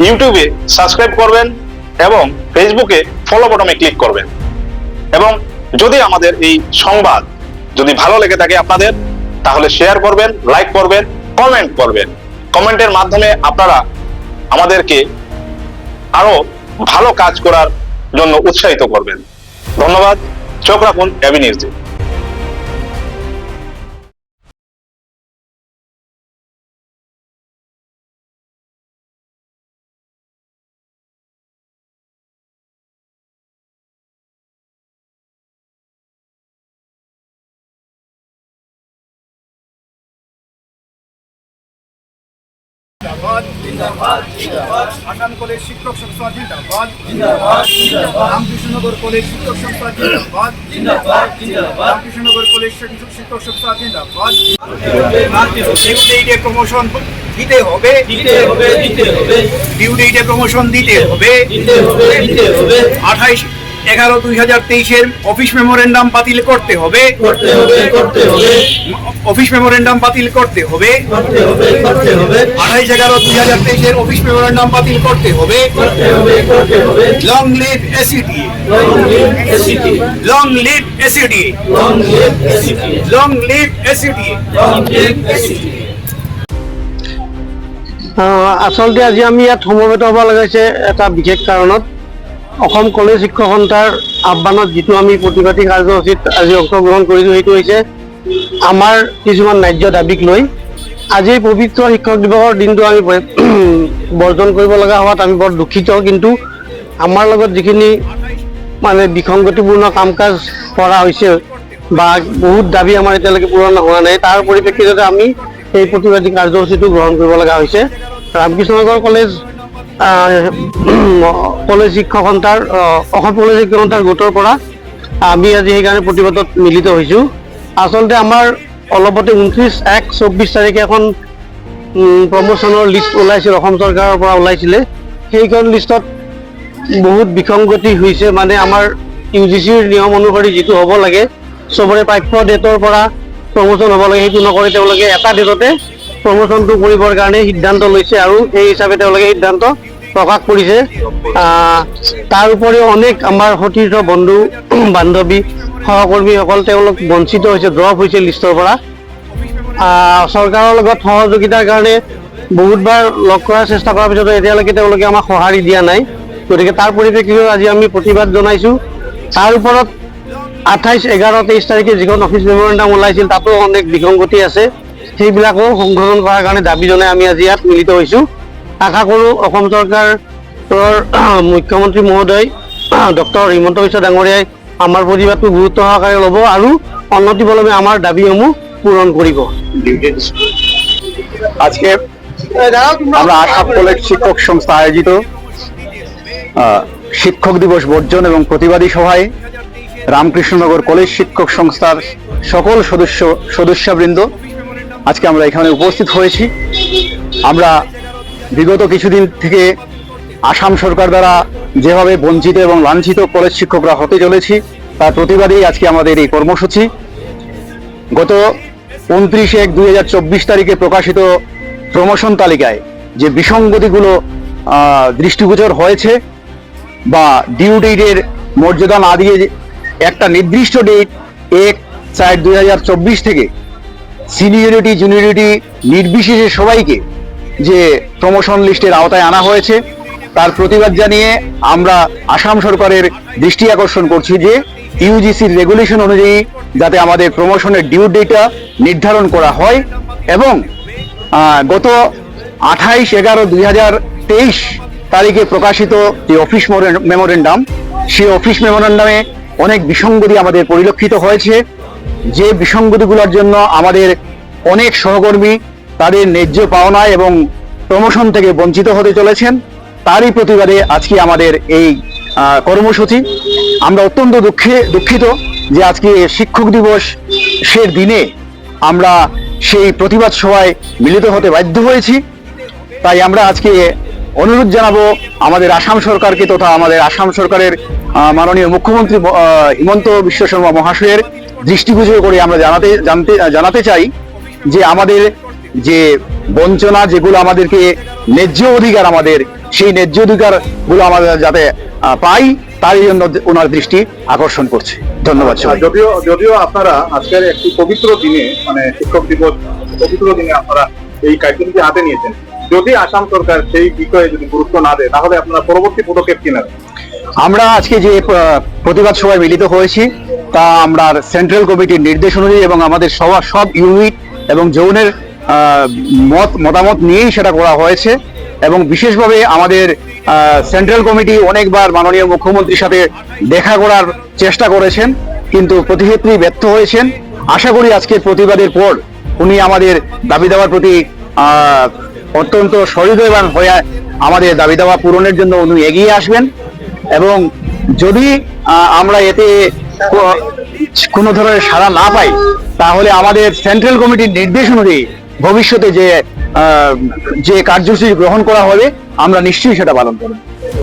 ইউটিউবে সাবস্ক্রাইব করবেন এবং ফেসবুকে ফলো বাটনে ক্লিক করবেন। এবং যদি আমাদের এই সংবাদ যদি ভালো লেগে থাকে আপনাদের, তাহলে শেয়ার করবেন, লাইক করবেন, কমেন্ট করবেন। কমেন্টের মাধ্যমে আপনারা আমাদেরকে আরো ভালো কাজ করার জন্য উৎসাহিত করবেন। ধন্যবাদ। চোখ রাখুন এবি নিউজে। আসাম কলেজ শিক্ষক সংস্থা জিন্দাবাদ, জিন্দাবাদ, জিন্দাবাদ। রামকৃষ্ণনগর কলেজ শিক্ষক সংস্থা জিন্দাবাদ, জিন্দাবাদ, জিন্দাবাদ। রামকৃষ্ণনগর কলেজ শিক্ষক সংস্থা জিন্দাবাদ। ডিউ ডেটে প্রমোশন দিতে হবে, দিতে হবে, দিতে হবে। ডিউ ডেটে প্রমোশন দিতে হবে, দিতে হবে, দিতে হবে। 28/11/2023 অফিস মেমোরেন্ডাম বাতিল করতে হবে, করতে হবে, করতে হবে। অফিস মেমোরেন্ডাম বাতিল করতে হবে, করতে হবে, করতে হবে। 28/11/2023 অফিস মেমোরেন্ডাম বাতিল করতে হবে, করতে হবে, করতে হবে। Long live SUT, long live SUT, long live SUT, long live SUT, long live SUT, long live SUT. আচলতে আজি আমি ইয়াত সমবেত হ'ব লগাইছে এটা বিশেষ কাৰণত। অসম কলেজ শিক্ষক সন্থাৰ আহ্বানত যিটো আমি প্ৰতিবাদী কাৰ্যসূচীত আজি অংশগ্ৰহণ কৰিছোঁ, সেইটো হৈছে আমাৰ কিছুমান ন্যায্য দাবীক লৈ। আজি পবিত্ৰ শিক্ষক দিৱসৰ দিনটো আমি বৰ্জন কৰিব লগা হোৱাত আমি বৰ দুখিত। কিন্তু আমাৰ লগত যিখিনি মানে বিসংগতিপূৰ্ণ কাম কাজ কৰা হৈছে বা বহুত দাবী আমাৰ এতিয়ালৈকে পূৰণ হোৱা নাই, তাৰ পৰিপ্ৰেক্ষিততে আমি এই প্ৰতিবাদী কাৰ্যসূচীটো গ্ৰহণ কৰিব লগা হৈছে। ৰামকৃষ্ণনগৰ কলেজ শিক্ষক সন্থাৰ অসম কলেজ শিক্ষক সন্থাৰ গোটৰ পৰা আমি আজি সেইকাৰণে প্ৰতিবাদত মিলিত হৈছোঁ। আচলতে আমাৰ অলপতে 29/1/24 তাৰিখে এখন প্ৰমোশ্যনৰ লিষ্ট ওলাইছিল, অসম চৰকাৰৰ পৰা ওলাইছিলে। সেইখন লিষ্টত বহুত বিসংগতি হৈছে। মানে আমাৰ UGCৰ নিয়ম অনুসৰি যিটো হ'ব লাগে, চবৰে প্ৰাপ্য ডেটৰ পৰা প্ৰমোশ্যন হ'ব লাগে, সেইটো নকৰি তেওঁলোকে এটা ডেটতে প্ৰমোশ্যনটো কৰিবৰ কাৰণে সিদ্ধান্ত লৈছে আৰু সেই হিচাপে তেওঁলোকে সিদ্ধান্ত প্ৰকাশ কৰিছে। তাৰ উপৰিও অনেক আমাৰ সতীৰ্থ বন্ধু বান্ধৱী সহকৰ্মীসকল তেওঁলোক বঞ্চিত হৈছে, ড্ৰপ হৈছে লিষ্টৰ পৰা। চৰকাৰৰ লগত সহযোগিতাৰ কাৰণে বহুতবাৰ লগ কৰাৰ চেষ্টা কৰাৰ পিছতো এতিয়ালৈকে তেওঁলোকে আমাক সঁহাৰি দিয়া নাই। গতিকে তাৰ পৰিপ্ৰেক্ষিতত আজি আমি প্ৰতিবাদ জনাইছোঁ। তাৰ ওপৰত 28/11/23 তাৰিখে যিখন অফিচ মেমোৰেণ্ডাম ওলাইছিল, তাতো অনেক বিসংগতি আছে। সেইবিলাকো সংশোধন কৰাৰ কাৰণে দাবী জনাই আমি আজি ইয়াত মিলিত হৈছোঁ। আশা কৰোঁ অসম চৰকাৰৰ মুখ্যমন্ত্ৰী মহোদয় ডক্টৰ হিমন্ত বিশ্ব ডাঙৰীয়াই আমাৰ প্ৰতিবাদটো গুৰুত্ব সহকাৰে ল'ব আৰু অনতিপলমে আমাৰ দাবীসমূহ পূরণ করিব। আজকে আমরা আসাম কলেজ শিক্ষক সংস্থা আয়োজিত শিক্ষক দিবস বর্জন এবং প্রতিবাদী সভায় রামকৃষ্ণনগর কলেজ শিক্ষক সংস্থার সকল সদস্যবৃন্দ আজকে আমরা এখানে উপস্থিত হয়েছি। আমরা বিগত কিছুদিন থেকে আসাম সরকার দ্বারা যেভাবে বঞ্চিত এবং লাঞ্ছিত কলেজ শিক্ষকরা হতে চলেছি, তার প্রতিবাদেই আজকে আমাদের এই কর্মসূচি। গত 29/1/2024 তারিখে প্রকাশিত প্রমোশন তালিকায় যে বিসংগতিগুলো দৃষ্টিগোচর হয়েছে বা ডিউ ডেটের মর্যাদা না দিয়ে একটা নির্দিষ্ট ডেট 1/4/2024 থেকে সিনিয়রিটি জুনিয়রিটি নির্বিশেষে সবাইকে যে প্রমোশন লিস্টের আওতায় আনা হয়েছে, তার প্রতিবাদ জানিয়ে আমরা আসাম সরকারের দৃষ্টি আকর্ষণ করছি যে ইউজিসির রেগুলেশন অনুযায়ী যাতে আমাদের প্রমোশনের ডিউ ডেটটা নির্ধারণ করা হয় এবং গত 28/11/2023 তারিখে প্রকাশিত যে অফিস মেমোরেন্ডাম, সেই অফিস মেমোরেন্ডামে অনেক বিসংগতি আমাদের পরিলক্ষিত হয়েছে। যে বিসংগতিগুলোর জন্য আমাদের অনেক সহকর্মী তাদের ন্যায্য পাওনা এবং প্রমোশন থেকে বঞ্চিত হতে চলেছেন, তারই প্রতিবাদে আজকে আমাদের এই কর্মসূচি। আমরা অত্যন্ত দুঃখিত যে আজকে শিক্ষক দিবসের দিনে আমরা সেই প্রতিবাদ সভায় মিলিত হতে বাধ্য হয়েছি। তাই আমরা আজকে অনুরোধ জানাবো আমাদের আসাম সরকারকে তথা আমাদের আসাম সরকারের মাননীয় মুখ্যমন্ত্রী হিমন্ত বিশ্ব শর্মা মহাশয়ের দৃষ্টিগোচর করে আমরা জানাতে চাই যে আমাদের যে বঞ্চনা, যেগুলো আমাদেরকে ন্যায্য অধিকার, আমাদের সেই ন্যায্য অধিকার গুলো আমাদের যাতে পাই, তার জন্য ওনার দৃষ্টি আকর্ষণ করছে। ধন্যবাদ সবাই। যদিও আপনারা আজকের একটি পবিত্র দিনে, মানে শিক্ষক দিবস পবিত্র দিনে আপনারা এই কার্যক্রমটি হাতে নিয়েছেন, যদি আসাম সরকার সেই বিষয়ে যদি গুরুত্ব না দেয়, তাহলে আপনারা পরবর্তী পদক্ষেপ কি নেবেন? আমরা আজকে যে প্রতিবাদ সভায় মিলিত হয়েছি, তা আমরা সেন্ট্রাল কমিটির নির্দেশ অনুযায়ী এবং আমাদের সব ইউনিট এবং জোনের মতামত নিয়েই সেটা করা হয়েছে। এবং বিশেষভাবে আমাদের সেন্ট্রাল কমিটি অনেকবার মাননীয় মুখ্যমন্ত্রীর সাথে দেখা করার চেষ্টা করেছেন, কিন্তু প্রতিক্ষেত্রেই ব্যর্থ হয়েছেন। আশা করি আজকের প্রতিবাদের পর উনি আমাদের দাবি দাওয়ার প্রতি অত্যন্ত সহৃদয়বান হয়ে আমাদের দাবি দাওয়া পূরণের জন্য উনি এগিয়ে আসবেন। এবং যদি আমরা এতে কোনো ধরনের সাড়া না পাই, তাহলে আমাদের সেন্ট্রাল কমিটির নির্দেশ অনুযায়ী ভবিষ্যতে যে কার্যসূচি গ্রহণ করা হবে, আমরা নিশ্চয়ই সেটা পালন করব।